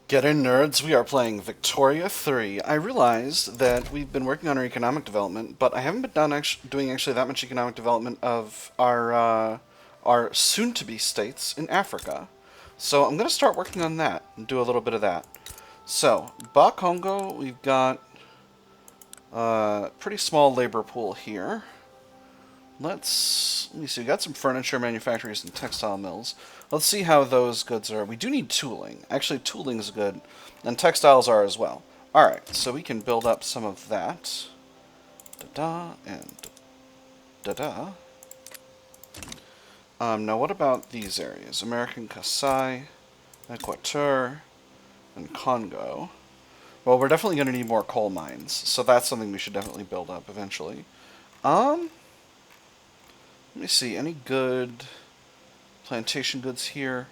Get in, nerds. We are playing Victoria 3. I realized that we've been working on our economic development, but I haven't been doing actually that much economic development of our soon-to-be states in Africa. So I'm going to start working on that and do a little bit of that. So, Congo, we've got a pretty small labor pool here. Let me see. We got some furniture manufacturers and textile mills. Let's see how those goods are. We do need tooling. Actually, tooling is good, and textiles are as well. All right, so we can build up some of that. Da-da and da-da. Now, what about these areas? American Kasai, Equateur, and Congo. Well, we're definitely going to need more coal mines, so that's something we should definitely build up eventually. Um, Let me see, any good plantation goods here?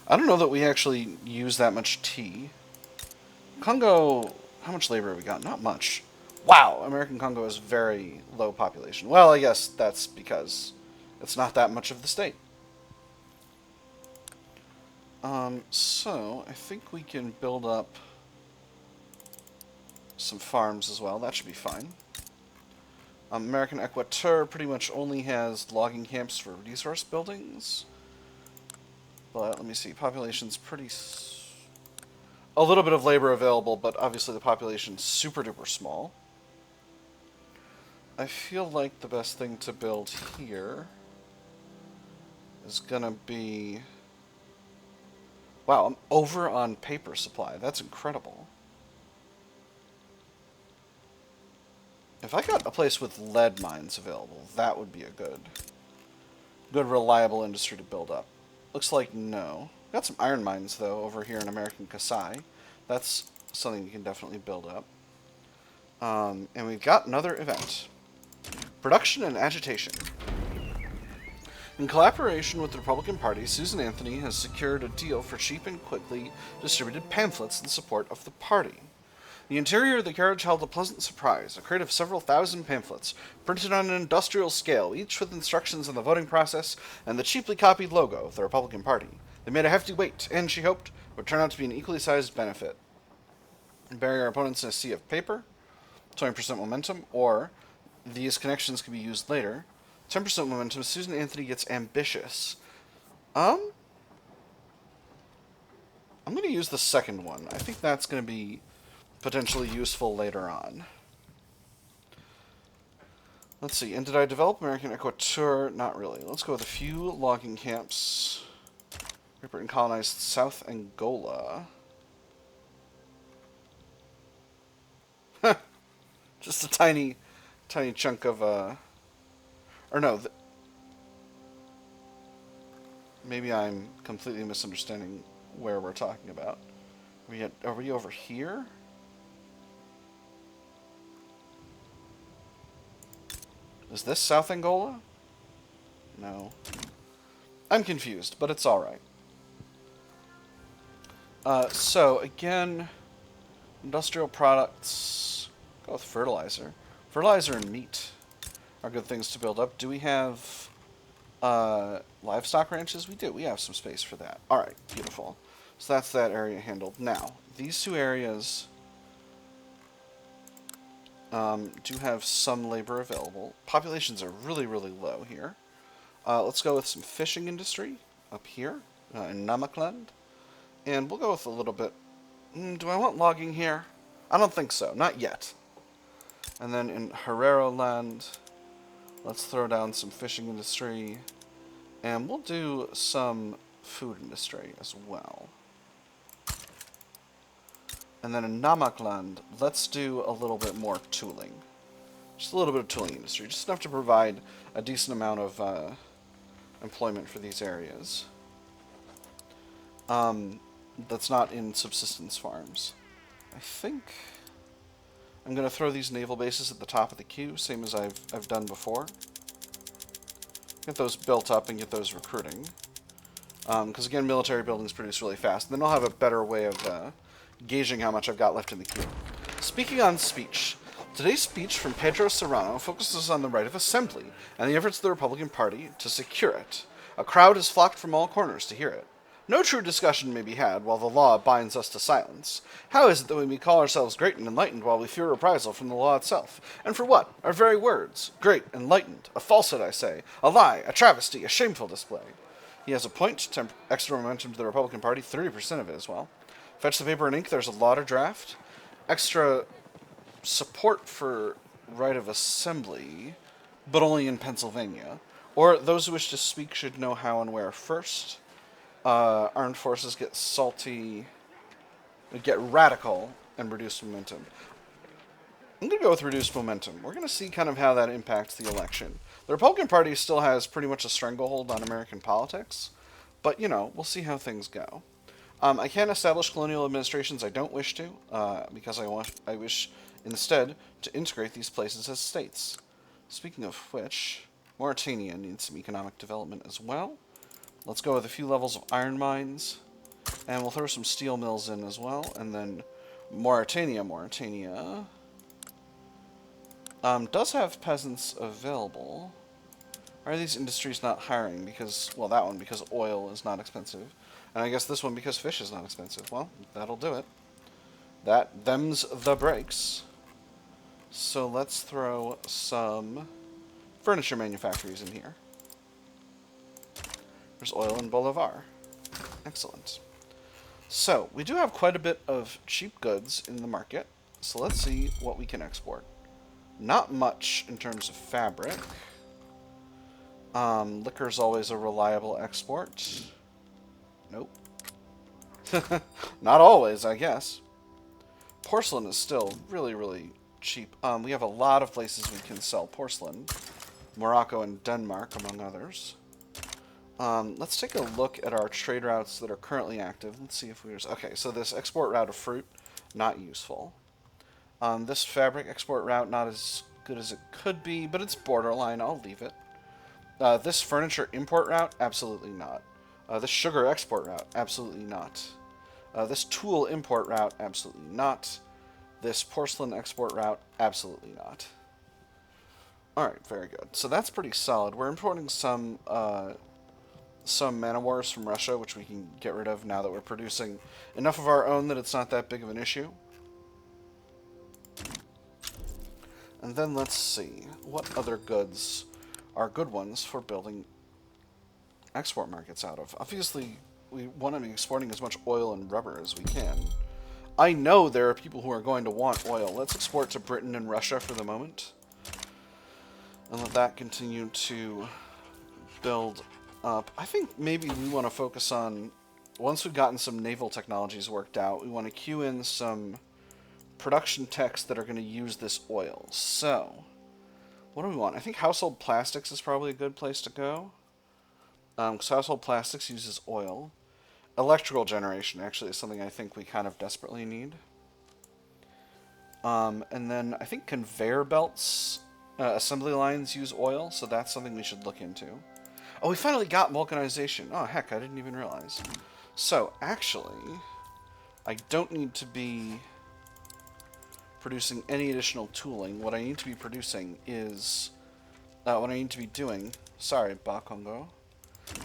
I don't know that we actually use that much tea. Congo, how much labor have we got? Not much. Wow, American Congo is very low population. Well, I guess that's because it's not that much of the state. So I think we can build up some farms as well. That should be fine. American Equateur pretty much only has logging camps for resource buildings. But let me see, population's pretty... A little bit of labor available, but obviously the population's super duper small. I feel like the best thing to build here is gonna be... Wow, I'm over on paper supply. That's incredible. If I got a place with lead mines available, that would be a good reliable industry to build up. Looks like no. Got some iron mines, though, over here in American Kasai. That's something you can definitely build up. And we've got another event. Production and agitation. In collaboration with the Republican Party, Susan Anthony has secured a deal for cheap and quickly distributed pamphlets in support of the party. The interior of the carriage held a pleasant surprise, a crate of several thousand pamphlets, printed on an industrial scale, each with instructions on the voting process and the cheaply copied logo of the Republican Party. They made a hefty weight, and, she hoped, would turn out to be an equally sized benefit. Bury our opponents in a sea of paper, 20% momentum, or these connections can be used later. 10% momentum, Susan Anthony gets ambitious. I'm going to use the second one. I think that's going to be potentially useful later on. Let's see, and did I develop American Equateur? Not really. Let's go with a few logging camps. Great Britain colonized South Angola. Just a tiny chunk of, or no, maybe I'm completely misunderstanding where we're talking about. Are we over here? Is this South Angola? No. I'm confused, but it's alright. So, again, industrial products. Go with fertilizer. Fertilizer and meat are good things to build up. Do we have livestock ranches? We do. We have some space for that. Alright, beautiful. So that's that area handled. Now, these two areas do have some labor available. Populations are really, really low here. Let's go with some fishing industry up here in Namakland. And we'll go with a little bit... do I want logging here? I don't think so. Not yet. And then in Herero land, let's throw down some fishing industry. And we'll do some food industry as well. And then in Namakland, let's do a little bit more tooling. Just a little bit of tooling industry. Just enough to provide a decent amount of employment for these areas. That's not in subsistence farms. I think I'm going to throw these naval bases at the top of the queue, same as I've done before. Get those built up and get those recruiting. Because again, military buildings produce really fast. And then I'll have a better way of gauging how much I've got left in the queue. Speaking on speech, today's speech from Pedro Serrano focuses on the right of assembly and the efforts of the Republican Party to secure it. A crowd has flocked from all corners to hear it. No true discussion may be had while the law binds us to silence. How is it that we may call ourselves great and enlightened while we fear reprisal from the law itself? And for what? Our very words. Great, enlightened. A falsehood, I say. A lie, a travesty, a shameful display. He has a point. Extra momentum to the Republican Party. 30% of it as well. Fetch the paper and ink. There's a law to draft. Extra support for right of assembly, but only in Pennsylvania. Or those who wish to speak should know how and where first. Armed forces get salty, get radical, and reduce momentum. I'm going to go with reduced momentum. We're going to see kind of how that impacts the election. The Republican Party still has pretty much a stranglehold on American politics, but, you know, we'll see how things go. I can't establish colonial administrations. I don't wish to, because I wish instead to integrate these places as states. Speaking of which, Mauritania needs some economic development as well. Let's go with a few levels of iron mines, and we'll throw some steel mills in as well, and then Mauritania does have peasants available. Why are these industries not hiring? Because, well, that one because oil is not expensive, and I guess this one because fish is not expensive. Well, that'll do it. Them's the breaks. So let's throw some furniture manufactories in here. There's oil in Bolivar. Excellent. So, we do have quite a bit of cheap goods in the market. So let's see what we can export. Not much in terms of fabric. Liquor's always a reliable export. Nope. Not always, I guess. Porcelain is still really, really cheap. We have a lot of places we can sell porcelain. Morocco and Denmark, among others. Let's take a look at our trade routes that are currently active. Let's see if we're... Okay, so this export route of fruit, not useful. This fabric export route, not as good as it could be, but it's borderline. I'll leave it. This furniture import route, absolutely not. This sugar export route, absolutely not. This tool import route, absolutely not. This porcelain export route, absolutely not. Alright, very good. So that's pretty solid. We're importing some man-o-wars from Russia, which we can get rid of now that we're producing enough of our own that it's not that big of an issue. And then let's see, what other goods are good ones for building export markets out of? Obviously, we want to be exporting as much oil and rubber as we can. I know there are people who are going to want oil. Let's export to Britain and Russia for the moment. And let that continue to build up. I think maybe we want to focus on, once we've gotten some naval technologies worked out, we want to queue in some production techs that are going to use this oil. So, what do we want? I think household plastics is probably a good place to go. Because household plastics uses oil. Electrical generation actually is something I think we kind of desperately need. And then I think conveyor belts, assembly lines use oil, so that's something we should look into. Oh, we finally got vulcanization. Oh, heck, I didn't even realize. So, actually, I don't need to be producing any additional tooling. What I need to be producing is... what I need to be doing... Sorry, Bakongo.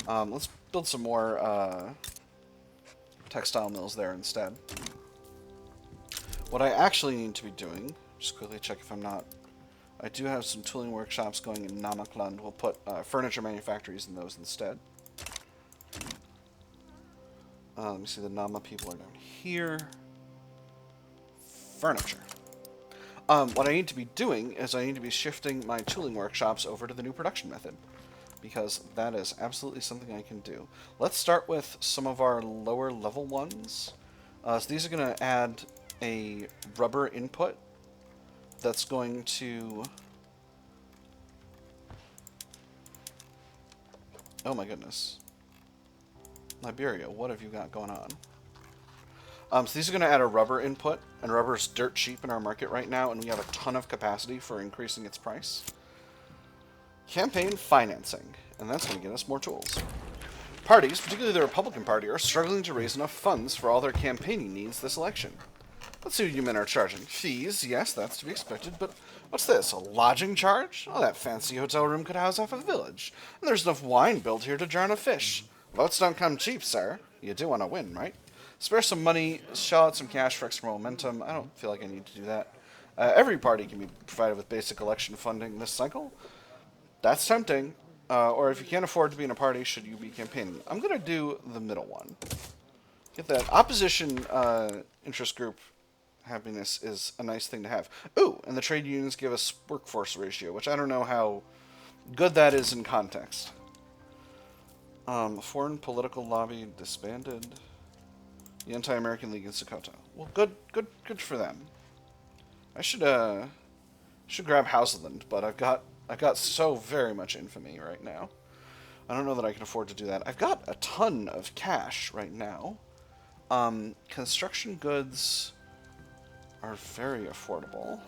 Let's build some more textile mills there instead. What I actually need to be doing... Just quickly check if I'm not... I do have some tooling workshops going in Namakland. We'll put furniture manufactories in those instead. Let me see, the Nama people are down here. Furniture. What I need to be doing is I need to be shifting my tooling workshops over to the new production method, because that is absolutely something I can do. Let's start with some of our lower level ones. So these are going to add a rubber input that's going to... Oh my goodness. Liberia, what have you got going on? So these are going to add a rubber input, and rubber is dirt cheap in our market right now, and we have a ton of capacity for increasing its price. Campaign financing, and that's going to get us more tools. Parties, particularly the Republican Party, are struggling to raise enough funds for all their campaigning needs this election. Let's see what you men are charging. Fees, yes, that's to be expected, but what's this, a lodging charge? Oh, that fancy hotel room could house half a village, and there's enough wine built here to drown a fish. Votes don't come cheap, sir. You do want to win, right? Spare some money, shell out some cash for extra momentum. I don't feel like I need to do that. Every party can be provided with basic election funding this cycle. That's tempting. Or if you can't afford to be in a party, should you be campaigning? I'm going to do the middle one. Get that. Opposition interest group happiness is a nice thing to have. Ooh, and the trade unions give us workforce ratio, which I don't know how good that is in context. Foreign political lobby disbanded. The Anti-American League in Sokoto. Well, good for them. I should grab Houseland, but I've got so very much infamy right now. I don't know that I can afford to do that. I've got a ton of cash right now. Construction goods are very affordable.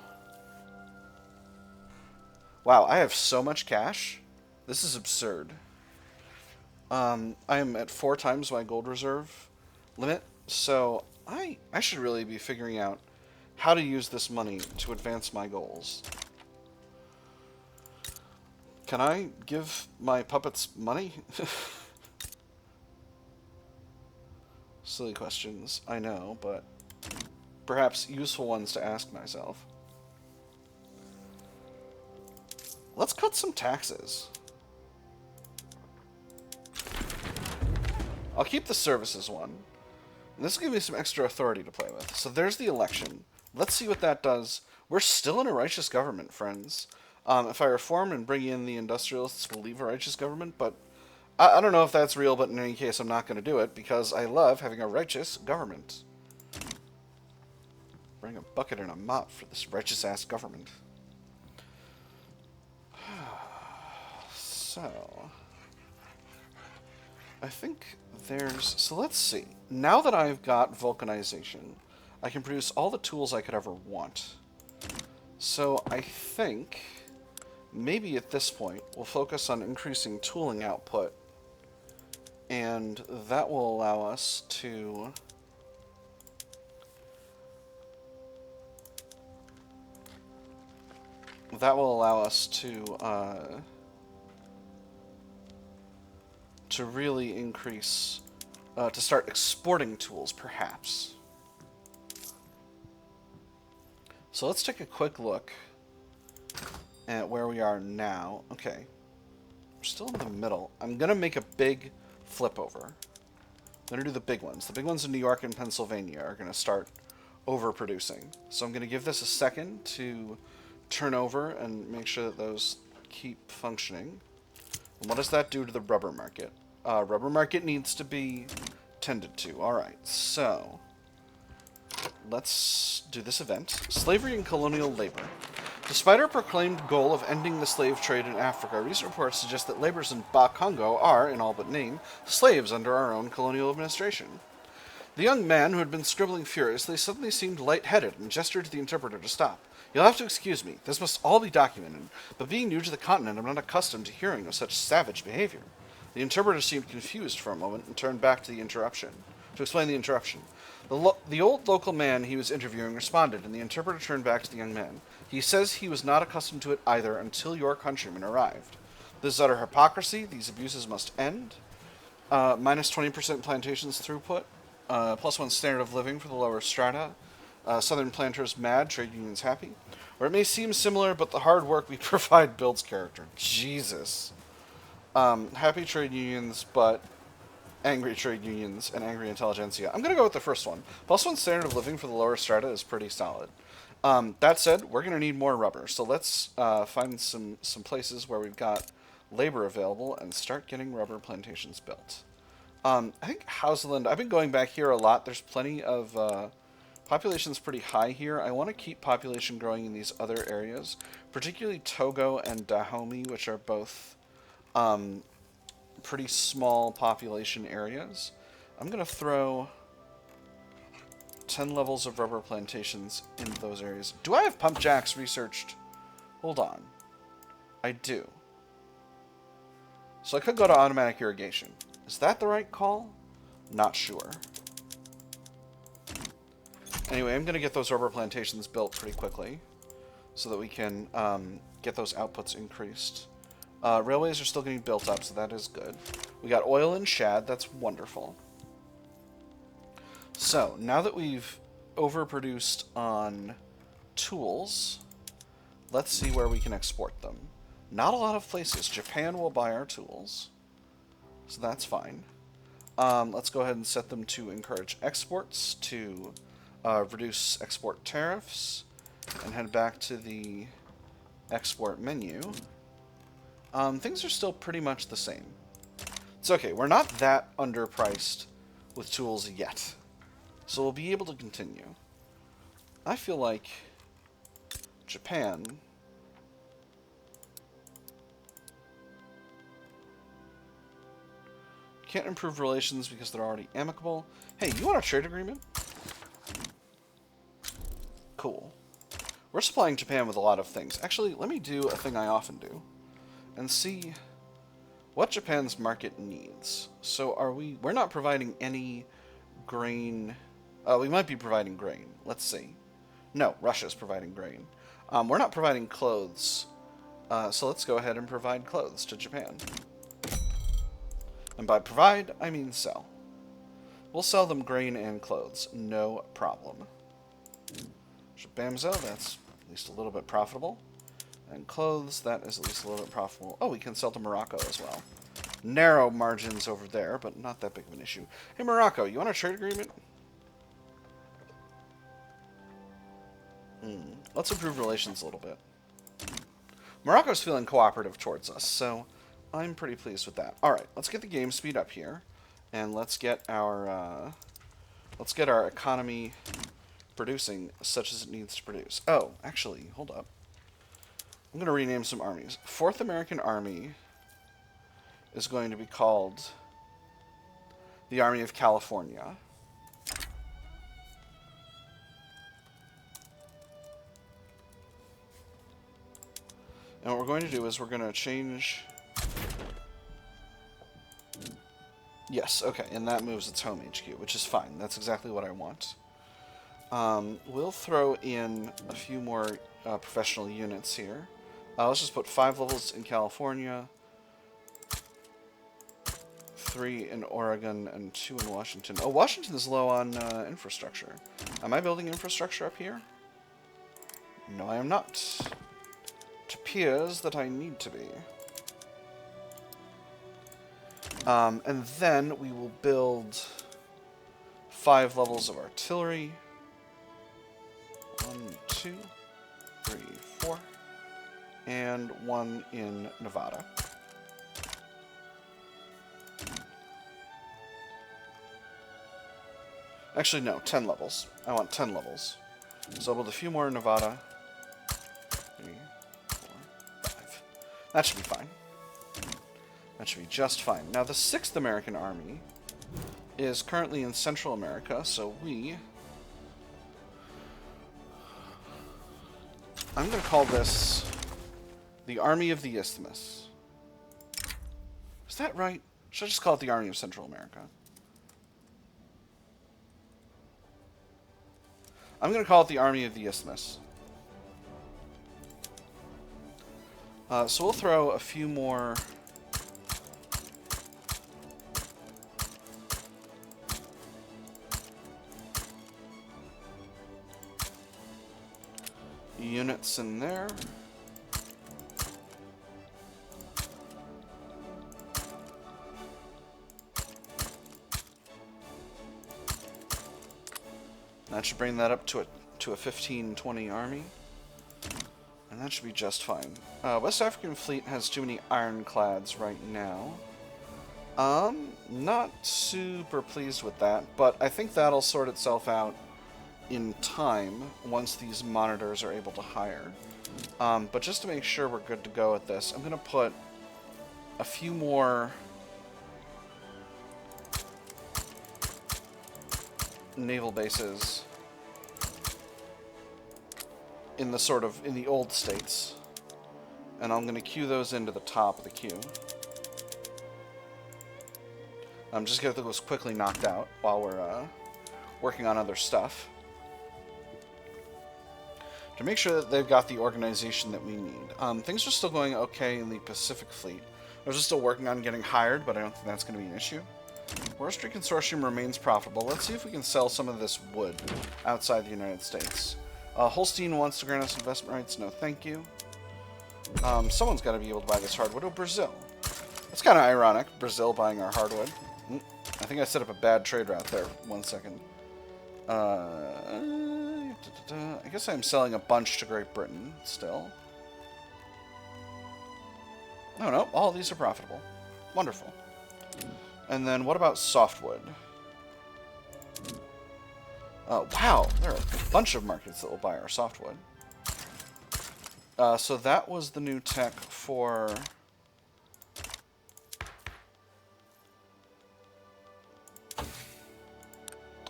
Wow, I have so much cash. This is absurd. I am at 4 times my gold reserve limit, so I should really be figuring out how to use this money to advance my goals. Can I give my puppets money? Silly questions, I know, but perhaps useful ones to ask myself. Let's cut some taxes. I'll keep the services one. And this will give me some extra authority to play with. So there's the election. Let's see what that does. We're still in a righteous government, friends. If I reform and bring in the industrialists, we'll leave a righteous government, but I don't know if that's real, but in any case, I'm not going to do it, because I love having a righteous government. Bring a bucket and a mop for this righteous-ass government. So, I think there's... So let's see. Now that I've got vulcanization, I can produce all the tools I could ever want. So I think maybe at this point we'll focus on increasing tooling output, and that will allow us to really increase, to start exporting tools, perhaps. So let's take a quick look at where we are now. Okay, we're still in the middle. I'm gonna make a big flip over. I'm gonna do the big ones. The big ones in New York and Pennsylvania are gonna start overproducing. So I'm gonna give this a second to turn over and make sure that those keep functioning. And what does that do to the rubber market? Rubber market needs to be tended to. Alright, so let's do this event. Slavery and colonial labor. Despite our proclaimed goal of ending the slave trade in Africa, recent reports suggest that laborers in Bas-Congo are, in all but name, slaves under our own colonial administration. The young man, who had been scribbling furiously, suddenly seemed light-headed and gestured to the interpreter to stop. You'll have to excuse me. This must all be documented, but being new to the continent, I'm not accustomed to hearing of such savage behavior. The interpreter seemed confused for a moment and turned back to explain the interruption. The old local man he was interviewing responded, and the interpreter turned back to the young man. He says he was not accustomed to it either until your countrymen arrived. This is utter hypocrisy. These abuses must end. Minus 20% plantations throughput. +1 standard of living for the lower strata. Southern planters mad, trade unions happy. Or it may seem similar, but the hard work we provide builds character. Jesus. Happy trade unions, but angry trade unions and angry intelligentsia. I'm going to go with the first one. +1 standard of living for the lower strata is pretty solid. That said, we're going to need more rubber. So let's find some places where we've got labor available and start getting rubber plantations built. I think Houseland, I've been going back here a lot. There's plenty of... population's pretty high here. I want to keep population growing in these other areas, particularly Togo and Dahomey, which are both pretty small population areas. I'm going to throw 10 levels of rubber plantations in those areas. Do I have pump jacks researched? Hold on. I do. So I could go to automatic irrigation. Is that the right call? Not sure. Anyway, I'm going to get those rubber plantations built pretty quickly so that we can get those outputs increased. Railways are still getting built up, so that is good. We got oil and shad. That's wonderful. So, now that we've overproduced on tools, let's see where we can export them. Not a lot of places. Japan will buy our tools, so that's fine. Let's go ahead and set them to encourage exports, to reduce export tariffs, and head back to the export menu. Things are still pretty much the same. It's okay. We're not that underpriced with tools yet, so we'll be able to continue. I feel like Japan can't improve relations because they're already amicable. Hey, you want a trade agreement? Cool. We're supplying Japan with a lot of things. Actually, let me do a thing I often do and see what Japan's market needs. So we're not providing any grain. We might be providing grain. Let's see. No, Russia's providing grain. We're not providing clothes. So let's go ahead and provide clothes to Japan. And by provide, I mean sell. We'll sell them grain and clothes. No problem. Bamzo, that's at least a little bit profitable. And clothes, that is at least a little bit profitable. Oh, we can sell to Morocco as well. Narrow margins over there, but not that big of an issue. Hey, Morocco, you want a trade agreement? Let's improve relations a little bit. Morocco's feeling cooperative towards us, so I'm pretty pleased with that. All right, let's get the game speed up here, and let's get our economy producing such as it needs to produce. Oh, actually, hold up. I'm going to rename some armies. 4th American Army is going to be called the Army of California. And what we're going to do is we're going to change... Yes, okay, and that moves its home HQ, which is fine. That's exactly what I want. We'll throw in a few more professional units here. Let's just put 5 levels in California, 3 in Oregon, and 2 in Washington. Oh, Washington is low on infrastructure. Am I building infrastructure up here? No, I am not. It appears that I need to be. And then we will build 5 levels of artillery. 1, 2, 3, 4. And 1 in Nevada. Actually, no, 10 levels. I want 10 levels. So I'll build a few more in Nevada. 3, 4, 5. That should be fine. That should be just fine. Now, the 6th American Army is currently in Central America, so I'm going to call this the Army of the Isthmus. Is that right? Should I just call it the Army of Central America? I'm going to call it the Army of the Isthmus. So we'll throw a few more... units in there. That should bring that up to a 15-20 army. And that should be just fine. West African Fleet has too many ironclads right now. Not super pleased with that, but I think that'll sort itself out in time once these monitors are able to hire. But just to make sure we're good to go at this, I'm going to put a few more naval bases in the old states, and I'm going to queue those into the top of the queue. I'm just going to get those quickly knocked out while we're working on other stuff, to make sure that they've got the organization that we need. Things are still going okay in the Pacific Fleet. They're just still working on getting hired, but I don't think that's going to be an issue. Forestry Consortium remains profitable. Let's see if we can sell some of this wood outside the United States. Holstein wants to grant us investment rights. No, thank you. Someone's got to be able to buy this hardwood. Oh, Brazil. That's kind of ironic, Brazil buying our hardwood. I think I set up a bad trade route there. 1 second. I guess I'm selling a bunch to Great Britain still. No, all of these are profitable. Wonderful. And then what about softwood? Wow, there are a bunch of markets that will buy our softwood. So that was the new tech for...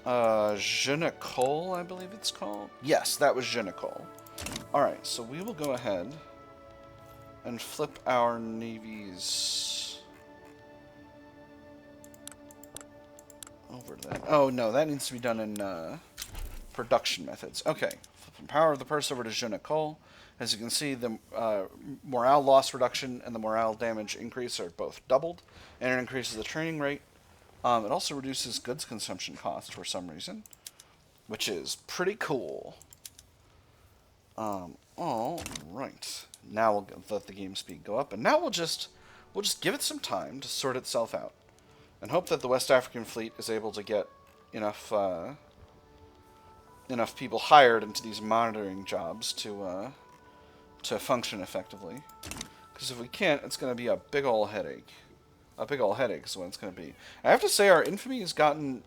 Genicole, I believe it's called. Yes, that was Genicole. Alright, so we will go ahead and flip our navies over to that. Oh, no, that needs to be done in production methods. Okay, flipping power of the purse over to Genicole. As you can see, the morale loss reduction and the morale damage increase are both doubled, and it increases the training rate. It also reduces goods consumption cost for some reason, which is pretty cool. All right. Now we'll let the game speed go up, and now we'll just give it some time to sort itself out, and hope that the West African fleet is able to get enough people hired into these monitoring jobs to function effectively. Because if we can't, it's going to be a big ol' headache. A big ol' headache is what it's going to be. I have to say, our infamy has gotten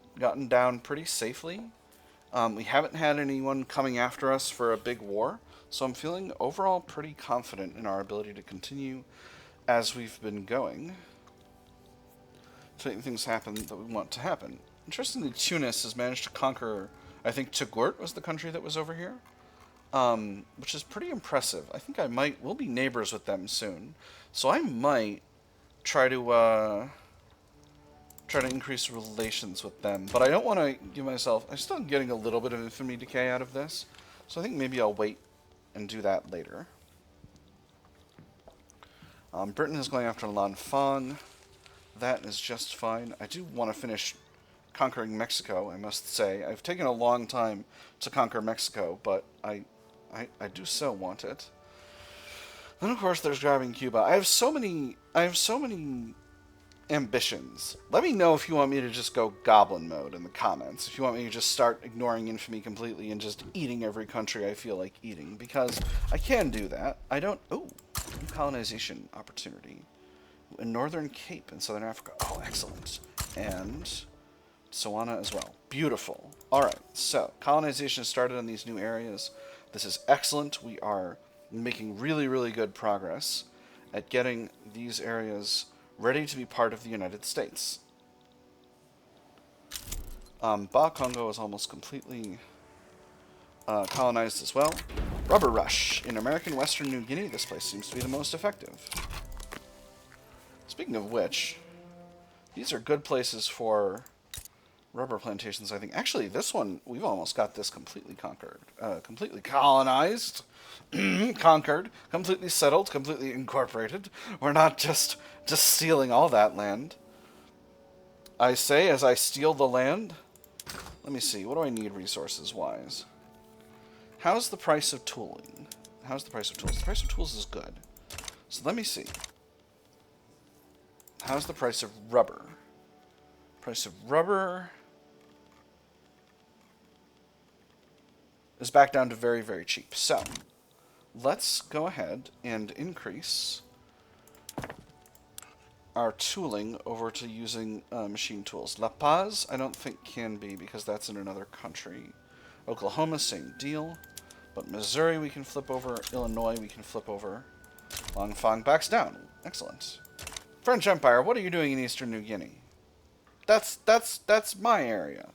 down pretty safely. We haven't had anyone coming after us for a big war, so I'm feeling overall pretty confident in our ability to continue as we've been going to make things happen that we want to happen. Interestingly, Tunis has managed to conquer, I think Touggourt was the country that was over here, which is pretty impressive. I think we'll be neighbors with them soon, so I might try to increase relations with them, but I don't want to give myself... I'm still getting a little bit of infamy decay out of this, so I think maybe I'll wait and do that later. Britain is going after Lanfang. That is just fine. I do want to finish conquering Mexico, I must say. I've taken a long time to conquer Mexico, but I do so want it. Then, of course, there's grabbing Cuba. I have so many ambitions. Let me know if you want me to just go goblin mode in the comments. If you want me to just start ignoring infamy completely and just eating every country I feel like eating. Because I can do that. I don't... Oh, new colonization opportunity. In Northern Cape in Southern Africa. Oh, excellent. And Botswana as well. Beautiful. Alright, so colonization has started in these new areas. This is excellent. We are making really, really good progress at getting these areas ready to be part of the United States. Congo is almost completely colonized as well. Rubber Rush. In American Western New Guinea, this place seems to be the most effective. Speaking of which, these are good places for rubber plantations, I think. Actually, this one, we've almost got this completely conquered. Completely colonized. Conquered. Completely settled. Completely incorporated. We're not just stealing all that land. I say as I steal the land. Let me see. What do I need resources-wise? How's the price of tooling? How's the price of tools? The price of tools is good. So let me see. How's the price of rubber? Price of rubber is back down to very, very cheap. So let's go ahead and increase our tooling over to using machine tools. La Paz, I don't think can be because that's in another country. Oklahoma, same deal. But Missouri we can flip over. Illinois we can flip over. Langfang backs down. Excellent. French Empire, what are you doing in Eastern New Guinea? That's my area.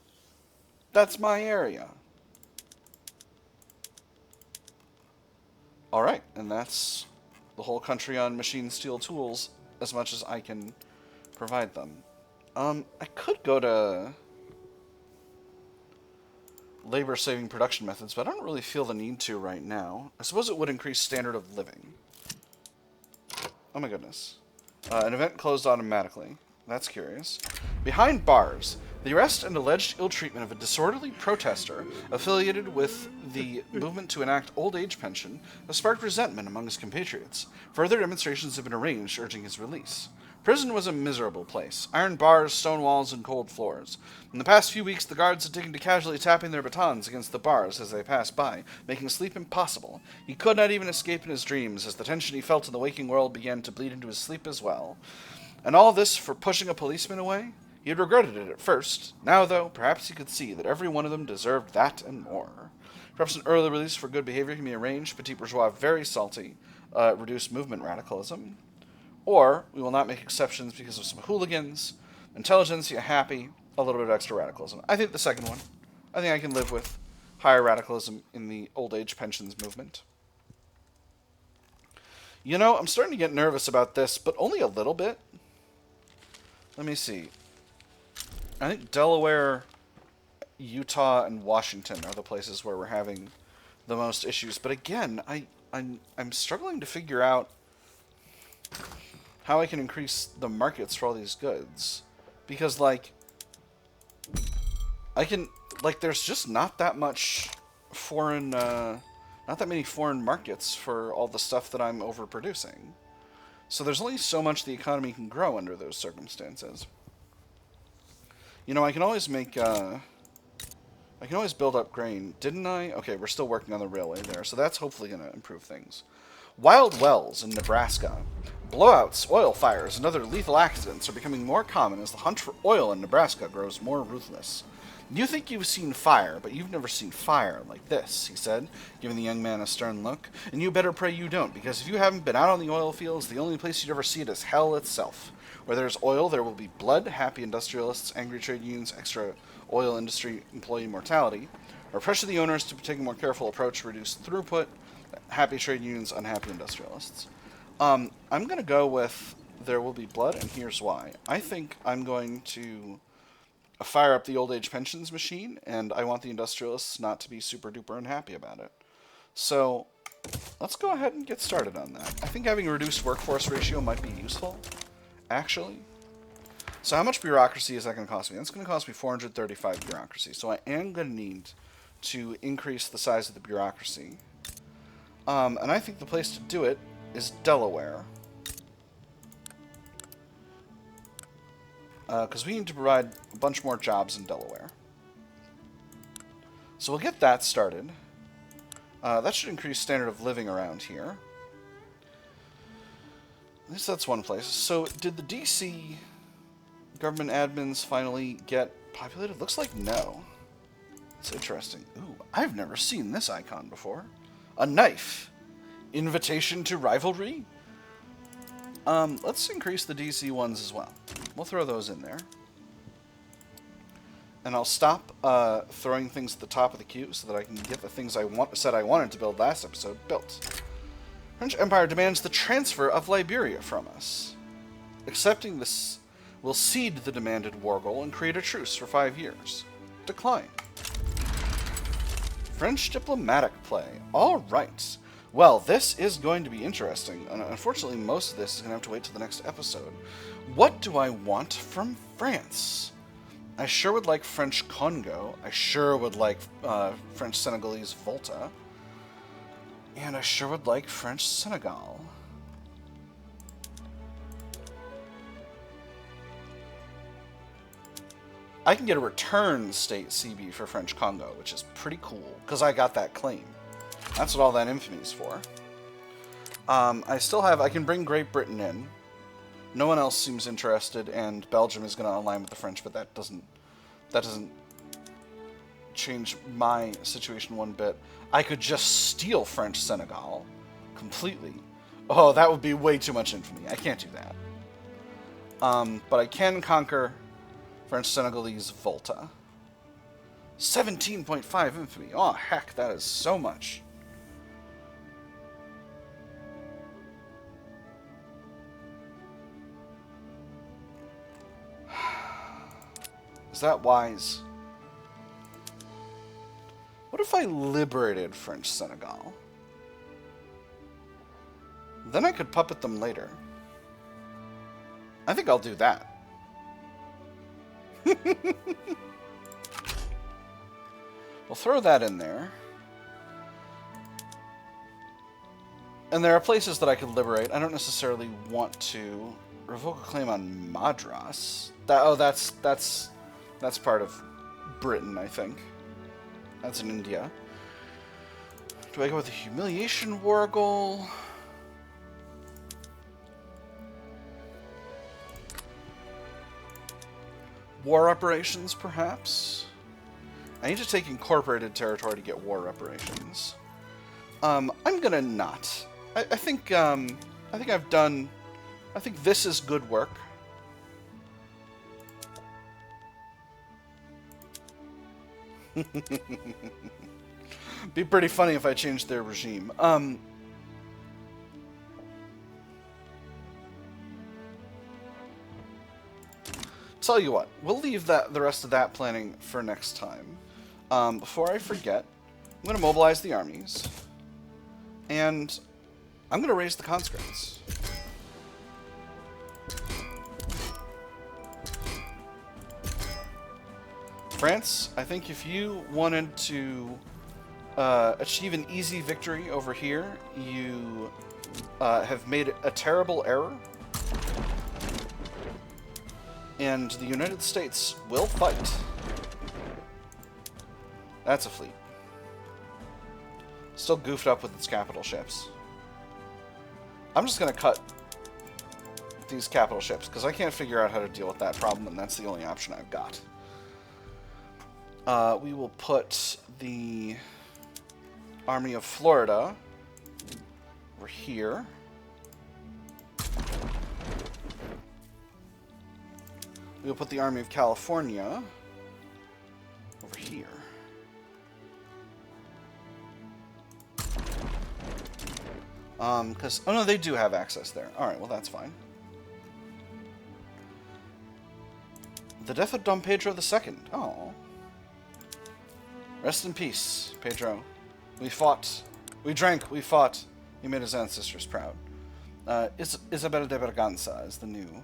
That's my area. Alright, and that's the whole country on machine steel tools as much as I can provide them. I could go to labor-saving production methods, but I don't really feel the need to right now. I suppose it would increase standard of living. Oh my goodness. An event closed automatically. That's curious. Behind bars, the arrest and alleged ill treatment of a disorderly protester affiliated with the movement to enact old age pension has sparked resentment among his compatriots. Further demonstrations have been arranged urging his release. Prison was a miserable place. Iron bars, stone walls, and cold floors. In the past few weeks, the guards had taken to casually tapping their batons against the bars as they passed by, making sleep impossible. He could not even escape in his dreams, as the tension he felt in the waking world began to bleed into his sleep as well. And all this for pushing a policeman away? He had regretted it at first. Now, though, perhaps he could see that every one of them deserved that and more. Perhaps an early release for good behavior can be arranged. Petit bourgeois, very salty. Reduce movement radicalism. Or, we will not make exceptions because of some hooligans. Intelligentsia happy. A little bit of extra radicalism. I think the second one. I think I can live with higher radicalism in the old age pensions movement. You know, I'm starting to get nervous about this, but only a little bit. Let me see. I think Delaware, Utah, and Washington are the places where we're having the most issues. But again, I'm struggling to figure out how I can increase the markets for all these goods. Because, like, there's just not that much foreign, not that many foreign markets for all the stuff that I'm overproducing. So there's only so much the economy can grow under those circumstances. You know, I can always make, I can always build up grain, didn't I? Okay, we're still working on the railway there, so that's hopefully going to improve things. Wild wells in Nebraska. Blowouts, oil fires, and other lethal accidents are becoming more common as the hunt for oil in Nebraska grows more ruthless. You think you've seen fire, but you've never seen fire like this, he said, giving the young man a stern look. And you better pray you don't, because if you haven't been out on the oil fields, the only place you'd ever see it is hell itself. Where there's oil, there will be blood, happy industrialists, angry trade unions, extra oil industry employee mortality, or pressure the owners to take a more careful approach to reduce throughput, happy trade unions, unhappy industrialists. I'm going to go with there will be blood, and here's why. I think I'm going to fire up the old age pensions machine, and I want the industrialists not to be super duper unhappy about it. So let's go ahead and get started on that. I think having a reduced workforce ratio might be useful, actually. So how much bureaucracy is that going to cost me? That's going to cost me 435 bureaucracy. So I am going to need to increase the size of the bureaucracy. And I think the place to do it is Delaware. Because we need to provide a bunch more jobs in Delaware. So we'll get that started. That should increase standard of living around here. At least that's one place. So did the DC government admins finally get populated? Looks like no. It's interesting. Ooh, I've never seen this icon before. A knife. Invitation to rivalry? Let's increase the DC ones as well. We'll throw those in there. And I'll stop throwing things at the top of the queue so that I can get the things I said I wanted to build last episode built. French Empire demands the transfer of Liberia from us. Accepting this will cede the demanded war goal and create a truce for 5 years. Decline. French diplomatic play. All right. Well, this is going to be interesting. Unfortunately, most of this is going to have to wait till the next episode. What do I want from France? I sure would like French Congo. I sure would like French Senegalese Volta. And I sure would like French Senegal. I can get a return state CB for French Congo, which is pretty cool, because I got that claim. That's what all that infamy is for. I can bring Great Britain in. No one else seems interested, and Belgium is going to align with the French, but that doesn't change my situation one bit. I could just steal French Senegal completely. Oh, that would be way too much infamy. I can't do that. But I can conquer French Senegalese Volta. 17.5 infamy. Oh, heck, that is so much. Is that wise? What if I liberated French Senegal? Then I could puppet them later. I think I'll do that. We'll throw that in there. And there are places that I could liberate. I don't necessarily want to revoke a claim on Madras. That's part of Britain, I think. That's in India. Do I go with the humiliation wargle? War reparations, perhaps? I need to take incorporated territory to get war reparations. I'm gonna not. I think I've done. I think this is good work. Be pretty funny if I changed their regime. Tell you what, we'll leave the rest of that planning for next time. Before I forget, I'm going to mobilize the armies, and I'm going to raise the conscripts. France, I think if you wanted to achieve an easy victory over here, you have made a terrible error. And the United States will fight. That's a fleet. Still goofed up with its capital ships. I'm just going to cut these capital ships, because I can't figure out how to deal with that problem, and that's the only option I've got. We will put the Army of Florida over here. We'll put the Army of California over here. Because, oh no, they do have access there. Alright, well that's fine. The death of Dom Pedro II. Oh. Rest in peace, Pedro. We fought. We drank. We fought. He made his ancestors proud. Isabel de Braganza is the new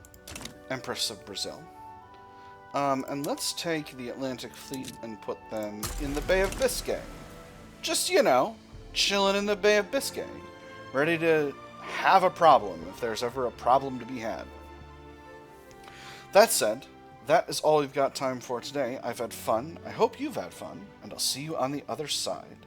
Empress of Brazil. And let's take the Atlantic Fleet and put them in the Bay of Biscay. Just, you know, chilling in the Bay of Biscay. Ready to have a problem if there's ever a problem to be had. That said, that is all we've got time for today. I've had fun. I hope you've had fun. And I'll see you on the other side.